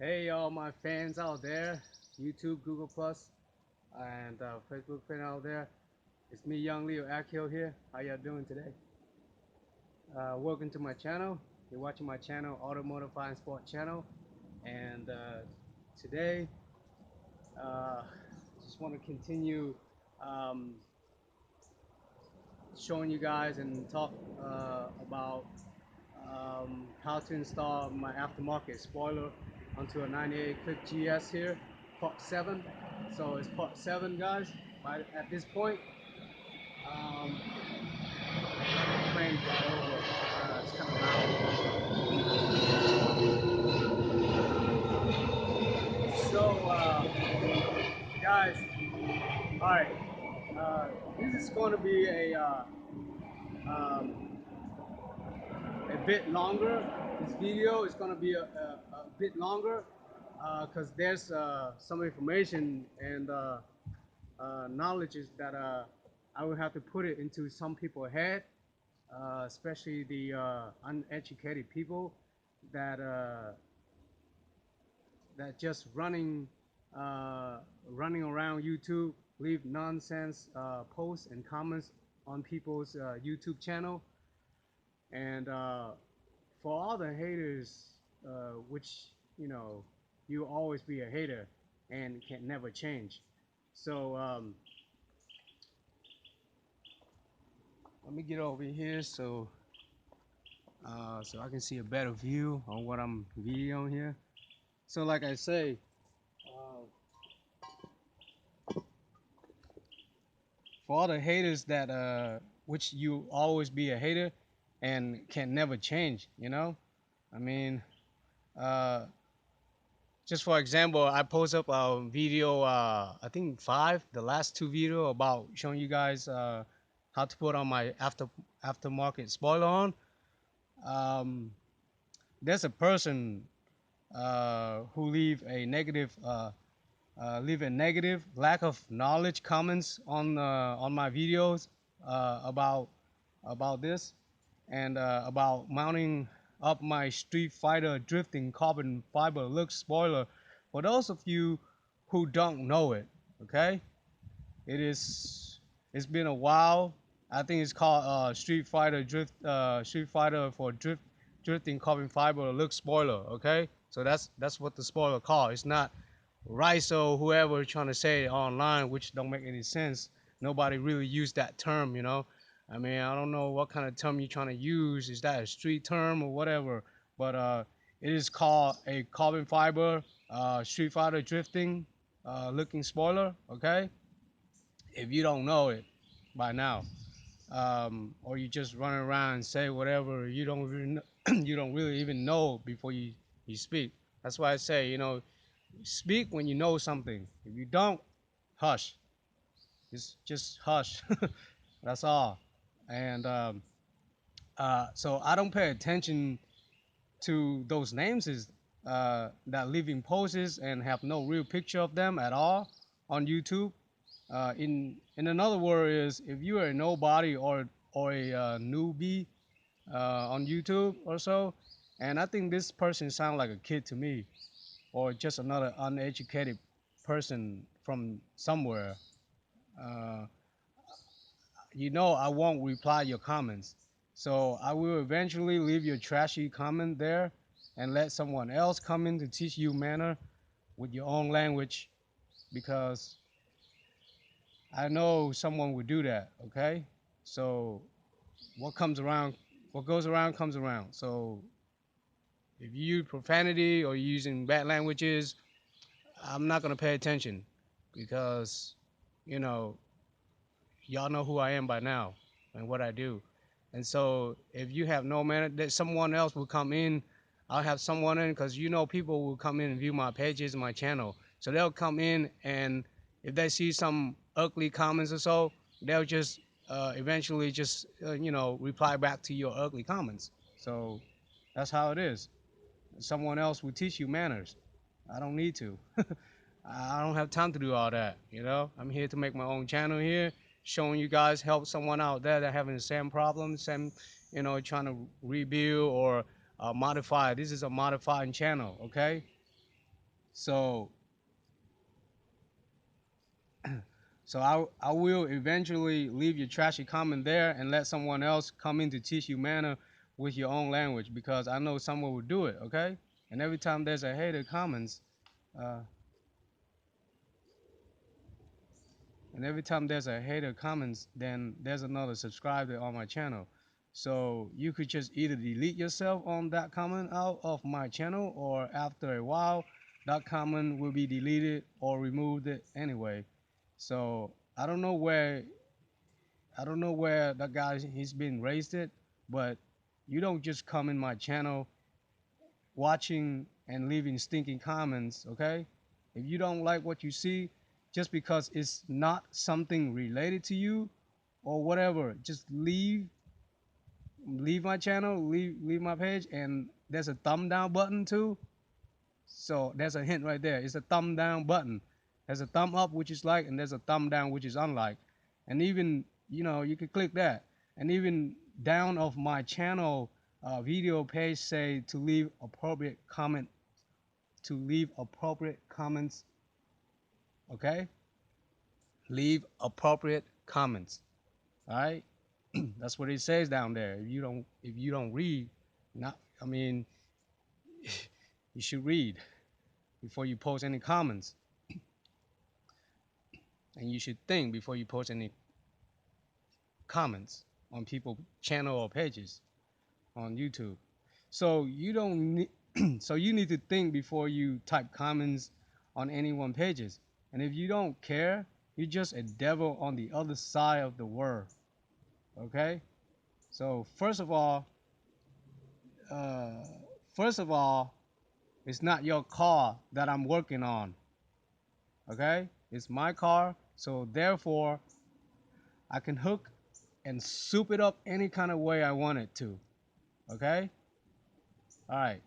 Hey, all my fans out there, YouTube, Google Plus, and Facebook fan out there. It's me, Young Leo Akio here. How y'all doing today? Welcome to my channel. You're watching my channel, Automotive and Sport channel, and today, just want to continue um, showing you guys and talk about how to install my aftermarket spoiler onto a 98 Eclipse GS here, part 7. So it's part 7, guys. Right at this point, plane fly over. It's kind of loud. So, guys, all right. Uh, this is going to be um, a bit longer. This video is going to be a bit longer because there's some information and knowledge that I will have to put it into some people's head, especially the uneducated people that that just running around YouTube, leave nonsense posts and comments on people's YouTube channel, and for all the haters, which you know, you always be a hater and can never change. So let me get over here so I can see a better view on what I'm videoing here. So like I say, for all the haters that which you always be a hater and can never change, you know? I mean, uh, just for example, I post up a video, I think 5, the last 2 video about showing you guys how to put on my aftermarket spoiler on. Um, there's a person who leave a negative lack of knowledge comments on my videos about this and about mounting up my Street Fighter drifting carbon fiber look spoiler. For those of you who don't know it, okay, it's been a while. I think it's called Street Fighter for drifting carbon fiber look spoiler. Okay, so that's what the spoiler called. It's not Riso, whoever trying to say it online, which don't make any sense. Nobody really used that term, you know. I mean, I don't know what kind of term you're trying to use. Is that a street term or whatever? But it is called a carbon fiber Street Fighter drifting looking spoiler. Okay, if you don't know it by now, or you just run around and say whatever you don't really you don't really even know before you speak. That's why I say, you know, speak when you know something. If you don't, hush. Just hush. That's all. And so I don't pay attention to those names that live in poses and have no real picture of them at all on YouTube. In another word is if you are a nobody or a newbie on YouTube or so, and I think this person sounds like a kid to me, or just another uneducated person from somewhere. Uh, you know, I won't reply your comments, so I will eventually leave your trashy comment there and let someone else come in to teach you manner with your own language because I know someone would do that. Okay, so what comes around, what goes around comes around. So if you use profanity or using bad languages, I'm not gonna pay attention because, you know, y'all know who I am by now and what I do. And so if you have no manner, that someone else will come in. I'll have someone in because you know people will come in and view my pages and my channel. So they'll come in and if they see some ugly comments or so, they'll just eventually just you know, reply back to your ugly comments. So that's how it is. Someone else will teach you manners. I don't need to. I don't have time to do all that. You know, I'm here to make my own channel here, showing you guys help someone out there that having the same problem, same, you know, trying to rebuild or modify. This is a modifying channel, okay? So I will eventually leave your trashy comment there and let someone else come in to teach you manner with your own language, because I know someone will do it, okay? And every time there's a hater comments, uh, and every time there's a hater comments, then there's another subscriber on my channel. So you could just either delete yourself on that comment out of my channel, or after a while, that comment will be deleted or removed anyway. So I don't know where that guy he's been raised it, but you don't just come in my channel watching and leaving stinking comments, okay? If you don't like what you see, just because it's not something related to you or whatever, just leave my channel, leave my page, and there's a thumb down button too. So there's a hint right there. It's a thumb down button. There's a thumb up, which is like, and there's a thumb down, which is unlike. And even, you can click that. And even down of my channel video page say to leave appropriate comment, to leave appropriate comments, okay? Leave appropriate comments, all right? That's what it says down there. If you don't read, not, I mean, you should read before you post any comments, and you should think before you post any comments on people channel or pages on YouTube. So you don't need, so you need to think before you type comments on anyone pages. And if you don't care, you're just a devil on the other side of the world. Okay? So uh, first of all, it's not your car that I'm working on. Okay? It's my car. So therefore, I can hook and soup it up any kind of way I want it to. Okay? All right.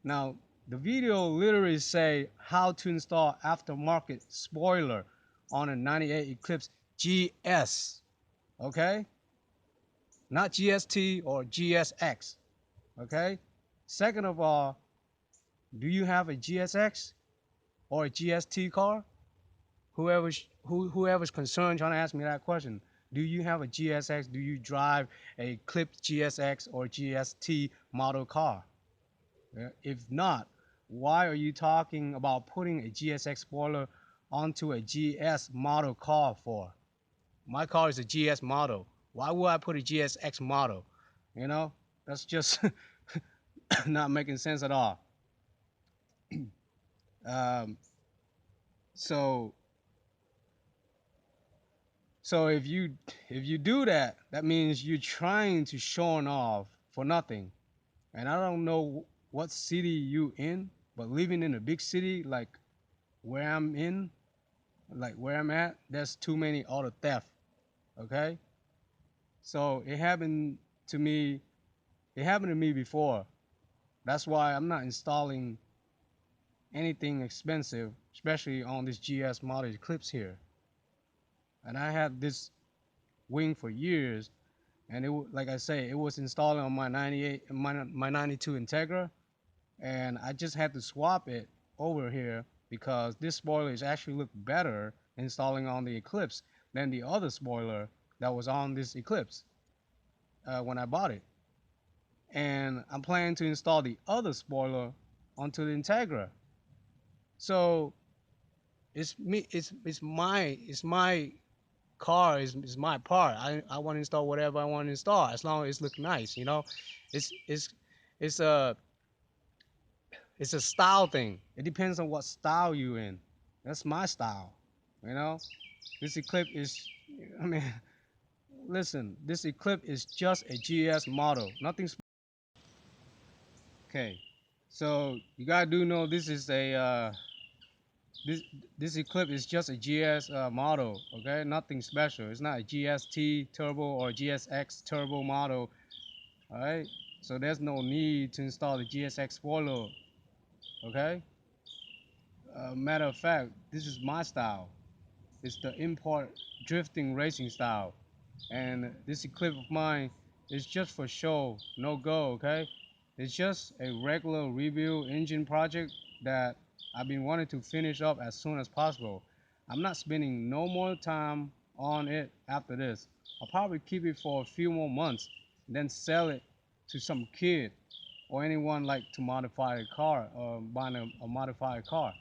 Now, the video literally say how to install aftermarket spoiler on a 98 Eclipse GS. Okay? Not GST or GSX. Okay? Second of all, do you have a GSX or a GST car? Whoever's concerned trying to ask me that question. Do you have a GSX? Do you drive a Eclipse GSX or GST model car? If not, why are you talking about putting a GSX spoiler onto a GS model car for? My car is a GS model. Why would I put a GSX model? You know, that's just not making sense at all. Um, so so if you do that, that means you're trying to show off for nothing. And I don't know what city you in, but living in a big city like where I'm in, like where I'm at, there's too many auto theft. Okay, so to me. It happened to me before. That's why I'm not installing anything expensive, especially on this GS model Eclipse here. And I had this wing for years, and like I say, it was installed on my 98, my 92 Integra, and I just had to swap it over here because this spoiler is actually look better installing on the Eclipse than the other spoiler that was on this Eclipse when I bought it. And I'm planning to install the other spoiler onto the Integra. So it's me. It's my car. Is my part. I want to install whatever I want to install as long as it looks nice. It's it's it's a it's a style thing. It depends on what style you in. That's my style. You know, this Eclipse is. I mean, listen. This Eclipse is just a GS model. Nothing. Okay. So you gotta do know this is a this this Eclipse is just a GS model, okay? Nothing special. It's not a GST turbo or GSX turbo model, all right? So there's no need to install the GSX spoiler, okay? Matter of fact, this is my style. It's the import drifting racing style, and this Eclipse of mine is just for show, no go, okay? It's just a regular rebuild engine project that I've been wanting to finish up as soon as possible. I'm not spending no more time on it after this. I'll probably keep it for a few more months, then sell it to some kid or anyone like to modify a car or buying a modified car.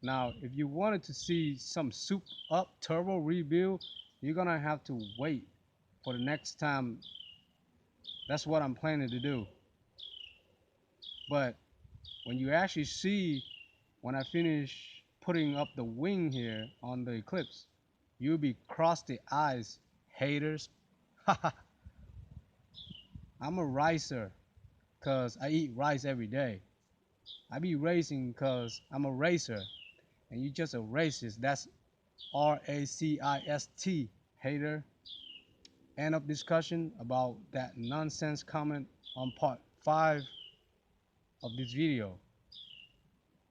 Now, if you wanted to see some soup up turbo rebuild, you're gonna have to wait for the next time. That's what I'm planning to do. But when you actually see, when I finish putting up the wing here on the Eclipse, you'll be cross the eyes, haters. I'm a ricer because I eat rice every day. I be racing because I'm a racer, and you just a racist. That's racist, hater. End of discussion about that nonsense comment on part 5 of this video,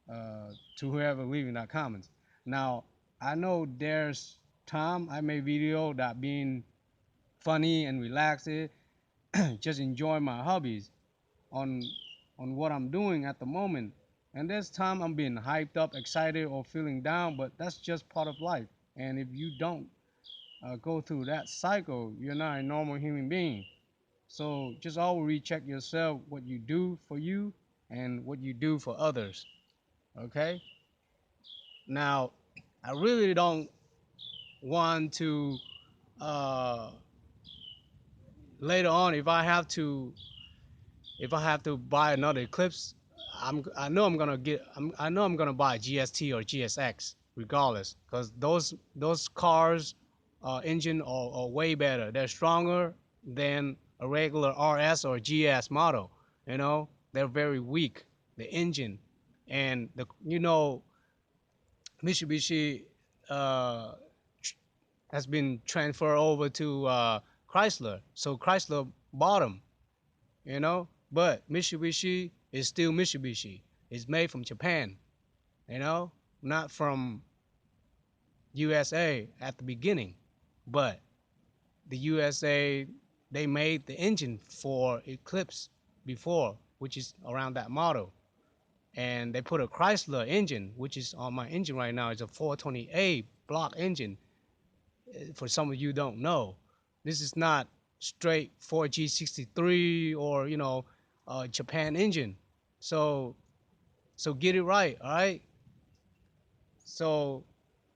to whoever leaving that comments. Now, I know there's time I made video that being funny and relaxed, just enjoying my hobbies on on what I'm doing at the moment. And there's time I'm being hyped up, excited, or feeling down, but that's just part of life. And if you don't go through that cycle, you're not a normal human being. So just always recheck yourself, what you do for you and what you do for others. Okay? Now, I really don't want to uh, later on if I have to buy another Eclipse, I know I'm gonna I know I'm gonna buy a GST or GSX regardless, because those cars engine are way better. They're stronger than a regular RS or GS model. You know, they're very weak. The engine and the Mitsubishi uh, has been transferred over to Chrysler, so Chrysler bought them. But Mitsubishi is still Mitsubishi. It's made from Japan, you know, not from USA at the beginning. But the USA, they made the engine for Eclipse before, which is around that model. And they put a Chrysler engine, which is on my engine right now. It's a 420A block engine. For some of you don't know, this is not straight 4G63 or Japan engine. So get it right, all right? So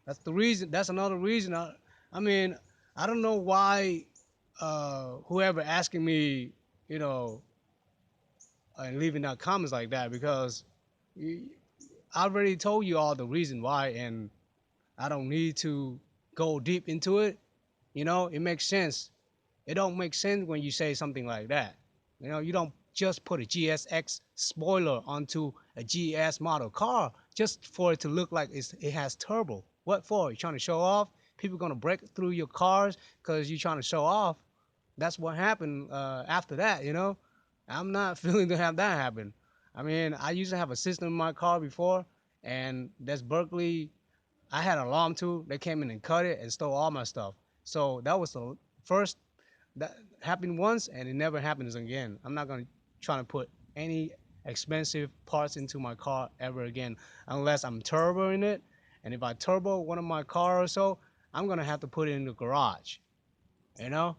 that's the reason. That's another reason. I mean, I don't know why whoever asking me, you know, and leaving out comments like that, because I already told you all the reason why, and I don't need to go deep into it. It makes sense. It don't make sense when you say something like that. You don't just put a GSX spoiler onto a GS model car just for it to look like it has turbo. What for? You trying to show off? People gonna break through your cars because you're trying to show off. That's what happened after that. I'm not feeling to have that happen. I mean, I used to have a system in my car before, and that's Berkeley. I had an alarm too. They came in and cut it and stole all my stuff. So that was the first. That happened once, and it never happens again. I'm not gonna try to put any expensive parts into my car ever again unless I'm turboing it. And if I turbo one of my car or so, I'm gonna have to put it in the garage. You know,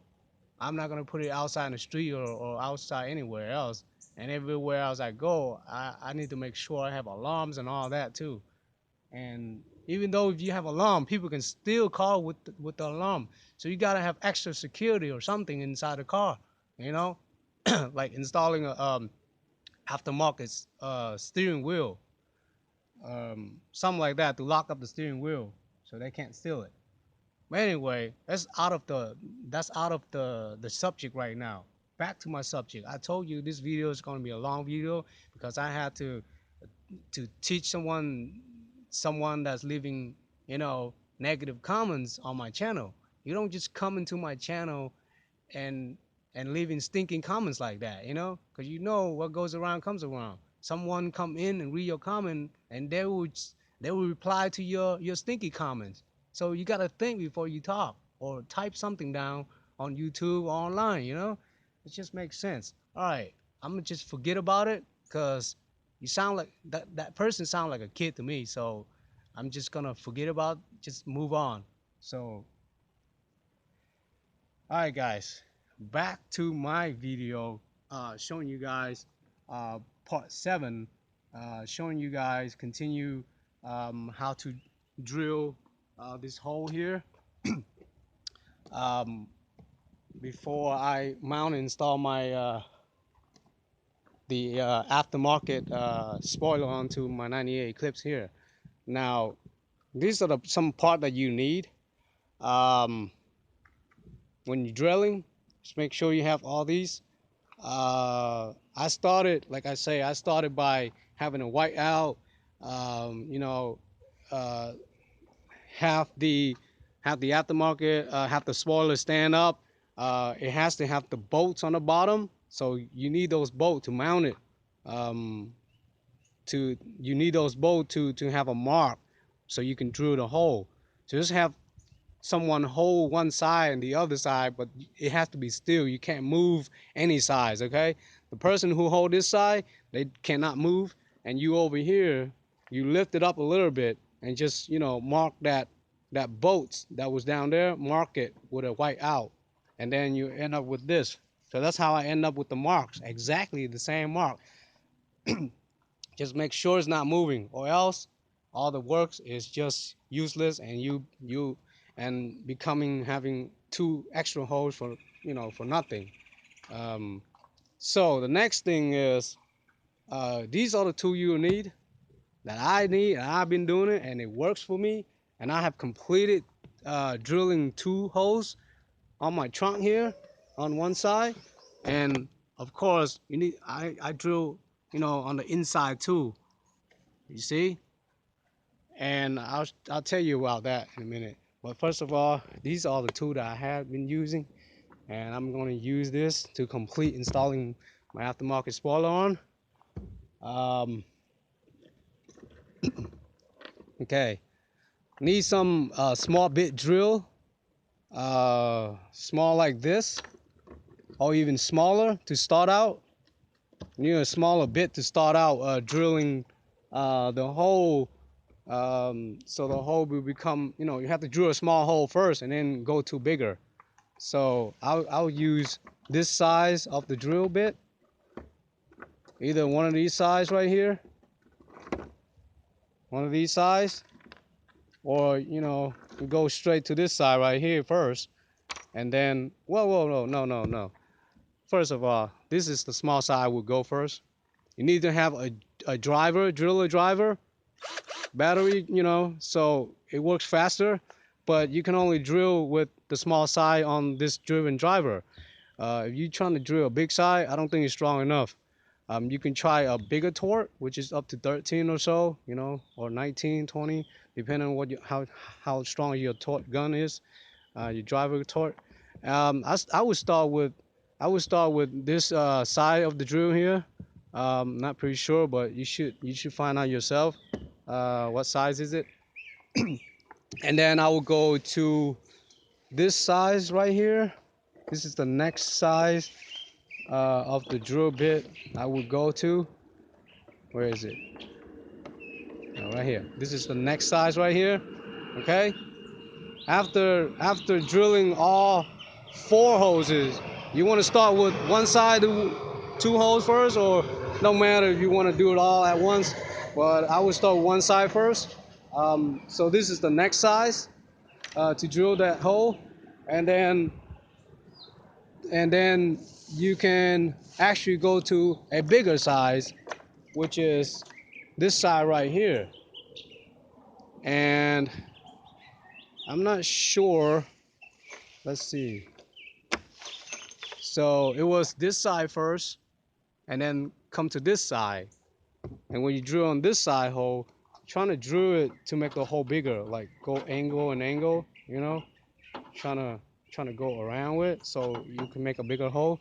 I'm not gonna put it outside in the street or outside anywhere else. And everywhere else I go, I need to make sure I have alarms and all that too. And even though if you have alarm, people can still call with the alarm. So you gotta have extra security or something inside the car, you know, like installing a aftermarket steering wheel, something like that to lock up the steering wheel so they can't steal it. But anyway, that's out of the subject right now. Back to my subject. I told you this video is going to be a long video because I had to teach someone that's leaving negative comments on my channel. You don't just come into my channel and leaving stinking comments like that, because what goes around comes around. Someone come in and read your comment, and they will reply to your stinky comments. So you got to think before you talk or type something down on YouTube or online. It just makes sense. All right, I'm gonna just forget about it because You sound like that person sound like a kid to me. So I'm just gonna forget about, just move on. So all right, guys, back to my video, showing you guys part 7, showing you guys continue how to drill this hole here. um, Before I mount and install my the aftermarket spoiler onto my 98 Eclipse here. Now, these are some part that you need when you're drilling. Just make sure you have all these. I started, like I say, I started by having a white out, you know, uh, have the aftermarket, have the spoiler stand up. It has to have the bolts on the bottom, so you need those bolts to mount it. Um, you need those bolts to have a mark, so you can drill the hole. So just have someone hold one side and the other side, but it has to be still. You can't move any sides, okay? The person who hold this side, they cannot move, and you over here, you lift it up a little bit and just, you know, mark that bolts that was down there, mark it with a white out, and then you end up with this. So that's how I end up with the marks, exactly the same mark. Just make sure it's not moving, or else all the works is just useless, and you and becoming having 2 extra holes for, you know, for nothing. um, so the next thing is, these are the 2 you need, that I need, and I've been doing it and it works for me, and I have completed drilling 2 holes on my trunk here on one side. And of course you need, I drill, you know, on the inside too, you see. And I'll tell you about that in a minute. But first of all, these are the 2 that I have been using, and I'm going to use this to complete installing my aftermarket spoiler on. Um, okay, need some small bit drill, small like this, or even smaller to start out. You need a smaller bit to start out drilling the hole. So the hole will become, you know, you have to drill a small hole first and then go to bigger. So I'll use this size of the drill bit, either one of these size right here, one of these size, or, you know, you go straight to this side right here first, and then, whoa, no. First of all, this is the small side I would go first. You need to have a driver, driller driver, battery, you know, so it works faster, but you can only drill with the small side on this driven driver. If you're trying to drill a big side, I don't think it's strong enough. You can try a bigger torque, which is up to 13 or so, you know, or 19, 20, depending on what how strong your torque gun is, your driver torque. I would start with this side of the drill here. Not pretty sure, but you should find out yourself. What size is it? And then I will go to this size right here. This is the next size of the drill bit I would go to. Where is it? Oh, right here. This is the next size right here. Okay. After drilling all 4 hoses, you want to start with one side, 2 holes first, or no matter if you want to do it all at once. But I would start with one side first. So this is the next size to drill that hole, and then you can actually go to a bigger size, which is this side right here. And I'm not sure, let's see. So it was this side first, and then come to this side. And when you drill on this side hole, trying to drill it to make the hole bigger, like go angle and angle, you know, trying to go around with so you can make a bigger hole.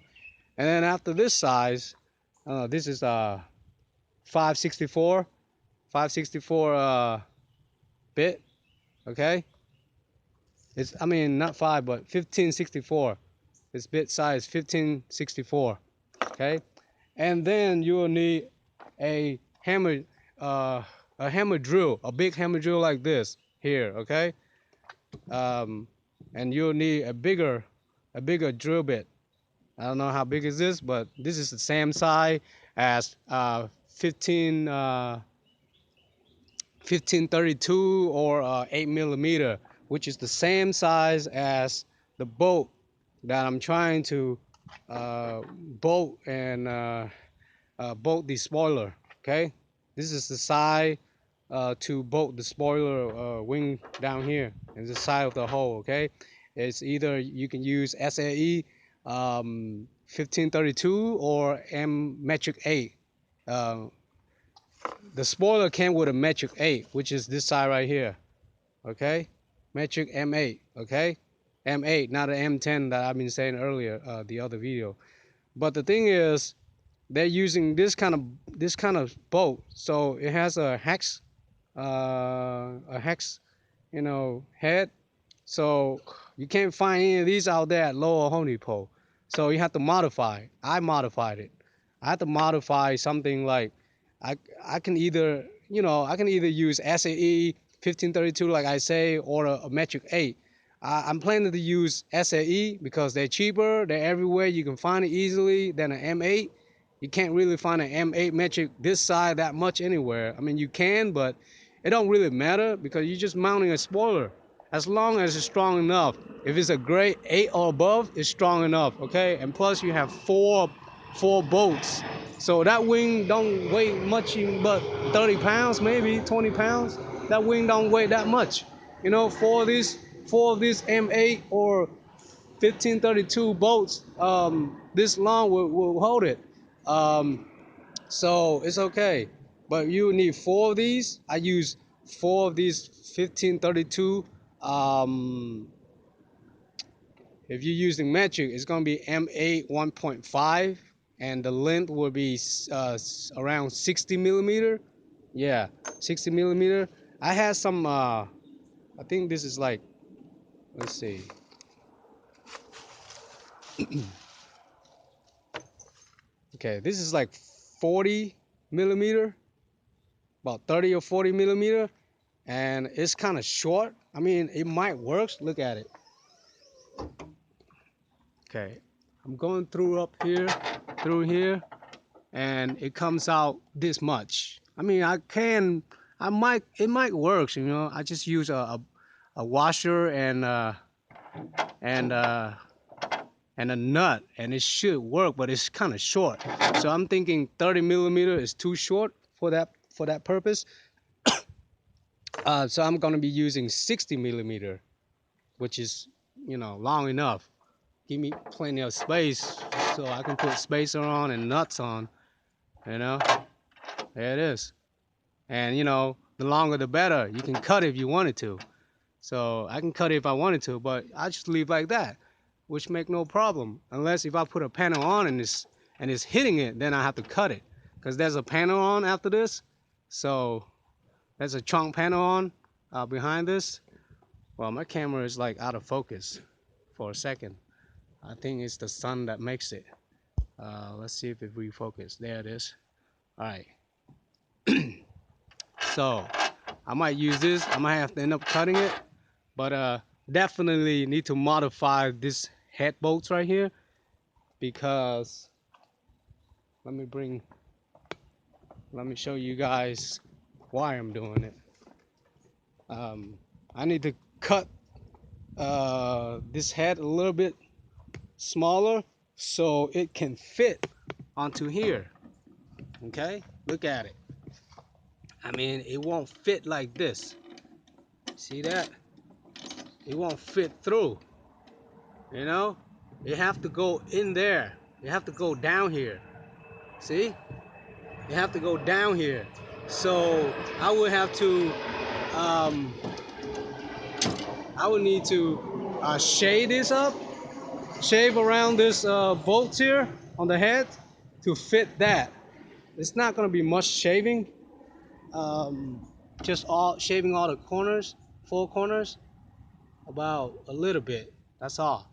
And then after this size, this is 564 bit, okay? It's, I mean, not 5, but 1564. This bit size 1564, okay? And then you will need a hammer, a hammer drill, a big hammer drill like this here, okay? And you'll need a bigger drill bit. I don't know how big is this, but this is the same size as 1532 or 8mm, which is the same size as the bolt that I'm trying to bolt and bolt the spoiler. Okay, this is the side to bolt the spoiler wing down here, and the side of the hole. Okay, it's either you can use SAE 1532 or M metric 8. The spoiler came with a metric 8, which is this side right here. Okay, metric M8. Okay, M8, not an M10 that I've been saying earlier, the other video. But the thing is, they're using this kind of bolt, so it has a hex, head. So you can't find any of these out there at Lower Home Depot. So you have to modify. I modified it. I had to modify something like I can either use SAE 1532 like I say, or a metric 8. I'm planning to use SAE because they're cheaper, they're everywhere, you can find it easily than an M8. You can't really find an M8 metric this size that much anywhere. I mean, you can, but it don't really matter because you're just mounting a spoiler. As long as it's strong enough. If it's a grade 8 or above, it's strong enough, okay? And plus you have four bolts. So that wing don't weigh much but 30 pounds, maybe 20 pounds. That wing don't weigh that much. You know, four of these M8 or 1532 bolts this long will hold it. So it's okay. But you need four of these. I use four of these 1532. If you're using metric, it's going to be M8 1.5, and the length will be around 60mm. Yeah, 60mm. I had some, I think this is like, let's see. Okay, this is like 40mm, about 30 or 40mm, and it's kind of short. I mean, it might work. Look at it. Okay, I'm going through here, and it comes out this much. I mean, it might work, you know. I just use a washer and a nut, and it should work, but it's kind of short. So I'm thinking 30mm is too short for that purpose. So I'm gonna be using 60mm, which is, long enough. Give me plenty of space so I can put spacer on and nuts on. There it is. And the longer the better. You can cut it if you wanted to. So I can cut it if I wanted to, but I just leave like that, which make no problem. Unless if I put a panel on and it's hitting it, then I have to cut it, because there's a panel on after this. So there's a trunk panel on behind this. Well, my camera is like out of focus for a second. I think it's the sun that makes it. Let's see if it refocus. There it is. All right. So I might use this. I might have to end up cutting it, but definitely need to modify this head bolts right here, because let me show you guys why I'm doing it. I need to cut this head a little bit smaller so it can fit onto here. Okay, look at it. I mean, it won't fit like this. See that? It won't fit through. You have to go in there. You have to go down here. See? You have to go down here. So I would have to I would need to shade this up, shave around this bolts here on the head to fit that. It's not going to be much shaving, just shaving all the corners, 4 corners, about a little bit. That's all.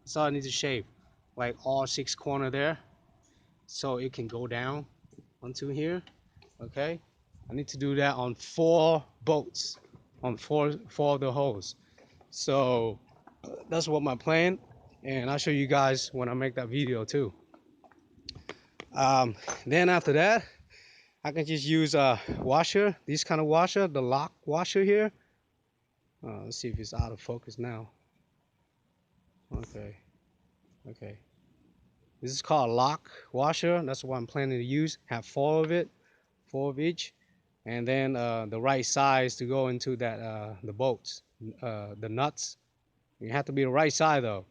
That's all I need to shave, like all 6 corners there, so it can go down onto here. Okay, I need to do that on 4 bolts, on four of the holes. So that's what my plan, and I'll show you guys when I make that video too. Then after that, I can just use a washer, this kind of washer, the lock washer here. Let's see if it's out of focus now. Okay, okay. This is called a lock washer. That's what I'm planning to use. Have 4 of it, 4 of each, and then the right size to go into that the bolts, the nuts. You have to be the right size though.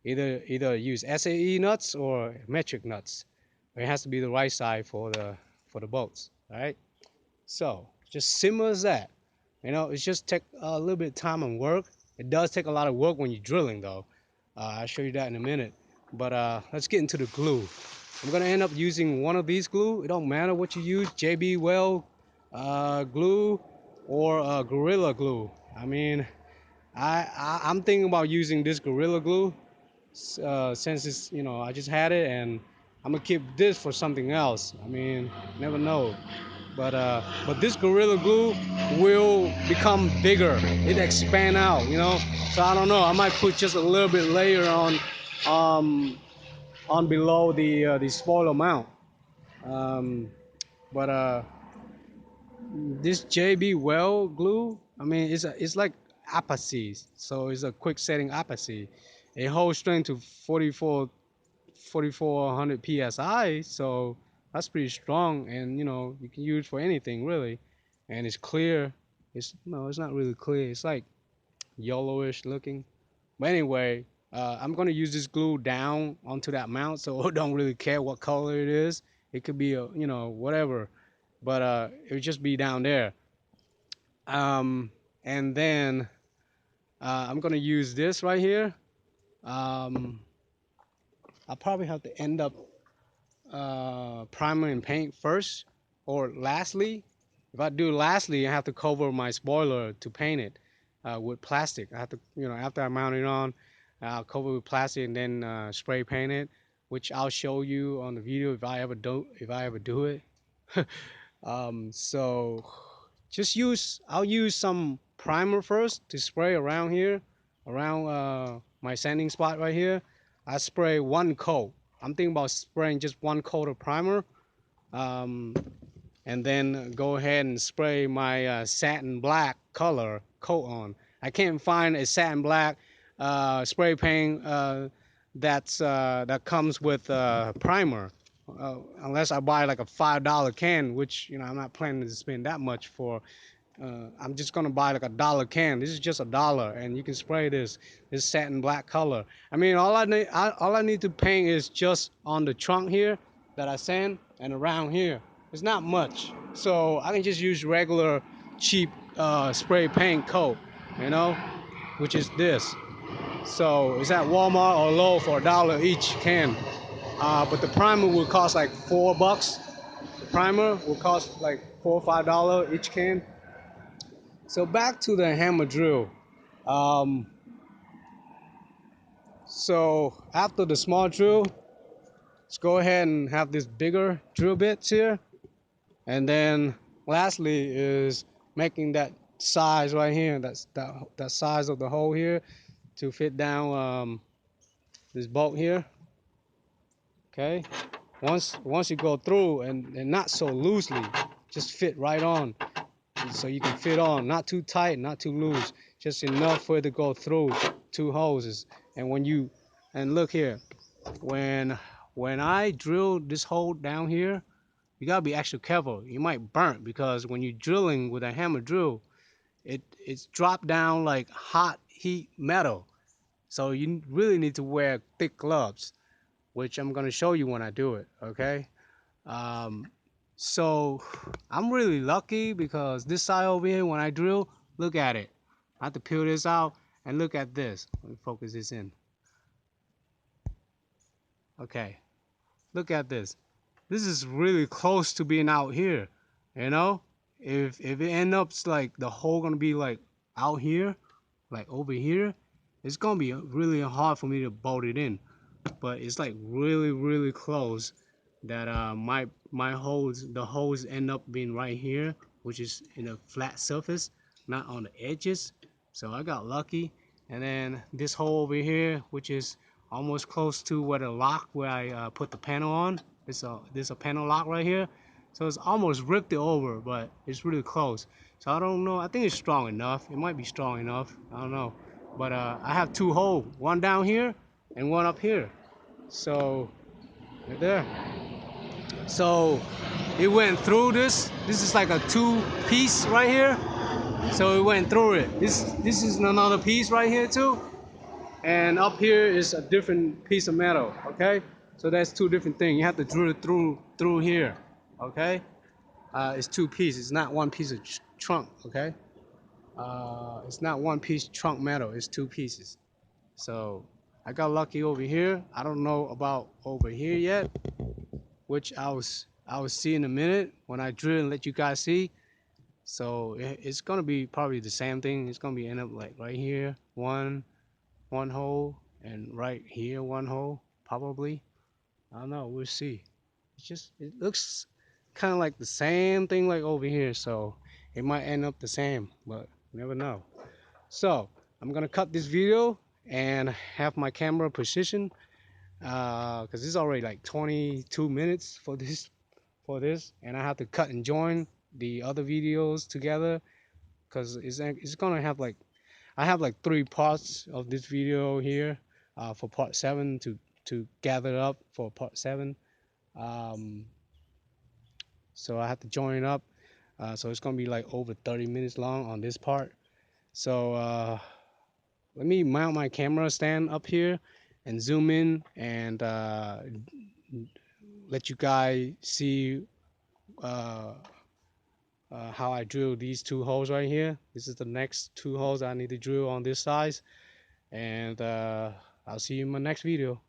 Either use SAE nuts or metric nuts. It has to be the right size for the bolts. All right. So just simple as that. You know, it's just take a little bit of time and work. It does take a lot of work when you're drilling though. I'll show you that in a minute. But let's get into the glue. I'm gonna end up using one of these glue. It don't matter what you use, JB Well glue or Gorilla Glue. I mean, I'm thinking about using this Gorilla Glue since it's, you know, I just had it, and I'm gonna keep this for something else. I mean, never know. But this Gorilla Glue will become bigger. It expand out, you know. So I don't know. I might put just a little bit layer on below the spoiler mount. Um, but this JB Well glue, I mean, it's like apacy, so it's a quick setting apacy. It holds strength to 4400 psi, so that's pretty strong, and you know you can use for anything really, and it's clear. It's no, it's not really clear. It's like yellowish looking. But anyway, I'm gonna use this glue down onto that mount, so I don't really care what color it is. It could be a, you know, whatever, but it would just be down there. Um, and then I'm gonna use this right here. Um, I'll probably have to end up primer and paint first, or lastly. If I do lastly, I have to cover my spoiler to paint it with plastic. I have to, you know, after I mount it on, I'll cover it with plastic and then spray paint it, which I'll show you on the video if I ever do it. So just I'll use some primer first to spray around here, around my sanding spot right here. I spray 1 coat. I'm thinking about spraying just 1 coat of primer, um, and then go ahead and spray my satin black color coat on. I can't find a satin black spray paint that comes with primer, unless I buy like a $5 can, which, you know, I'm not planning to spend that much for. I'm just gonna buy like a $1 can. This is just $1, and you can spray this satin black color. I mean, all I need to paint is just on the trunk here that I sand, and around here. It's not much, so I can just use regular cheap spray paint coat, you know, which is this. So it's at Walmart or Lowe's for $1 each can. But the primer will cost like $4. The primer will cost like $4 or $5 each can. So back to the hammer drill. Um, so after the small drill, let's go ahead and have this bigger drill bits here. And then lastly is making that size right here, that size of the hole here to fit down this bolt here. Okay. Once you go through and not so loosely, just fit right on. So you can fit on, not too tight, not too loose, just enough for it to go through 2 hoses. And look here, when I drill this hole down here, you gotta be extra careful. You might burn, because when you're drilling with a hammer drill, it's dropped down like hot heat metal. So you really need to wear thick gloves, which I'm gonna show you when I do it. Okay. Um, so I'm really lucky because this side over here, when I drill, look at it. I have to peel this out and look at this. Let me focus this in. Okay, look at this. This is really close to being out here. You know, if it ends up like the hole gonna be like out here, like over here, it's gonna be really hard for me to bolt it in. But it's like really close. that my holes, the holes end up being right here, which is in a flat surface, not on the edges. So I got lucky. And then this hole over here, which is almost close to where the lock, where I put the panel on. There's a panel lock right here. So it's almost ripped it over, but it's really close. So I don't know. I think it's strong enough. It might be strong enough. I don't know. But I have two holes, one down here and one up here. So right there. So it went through this. This is like a two-piece right here. So it went through it. This is another piece right here too. And up here is a different piece of metal. Okay. So that's two different things. You have to drill it through here. Okay. It's two pieces. It's not one piece of trunk. Okay. It's not one piece trunk metal. It's two pieces. So I got lucky over here. I don't know about over here yet, which I will see in a minute when I drill and let you guys see. So it's gonna be probably the same thing. It's gonna be end up like right here, one hole, and right here one hole, probably. I don't know. We'll see. It looks kind of like the same thing like over here, so it might end up the same, but you never know. So I'm gonna cut this video and have my camera position because it's already like 22 minutes for this, and I have to cut and join the other videos together because it's gonna have like, I have like 3 parts of this video here for part 7 to gather up for part 7. um, so I have to join it up, so it's gonna be like over 30 minutes long on this part. So let me mount my camera stand up here and zoom in and let you guys see uh, how I drill these 2 holes right here. This is the next 2 holes I need to drill on this size, and I'll see you in my next video.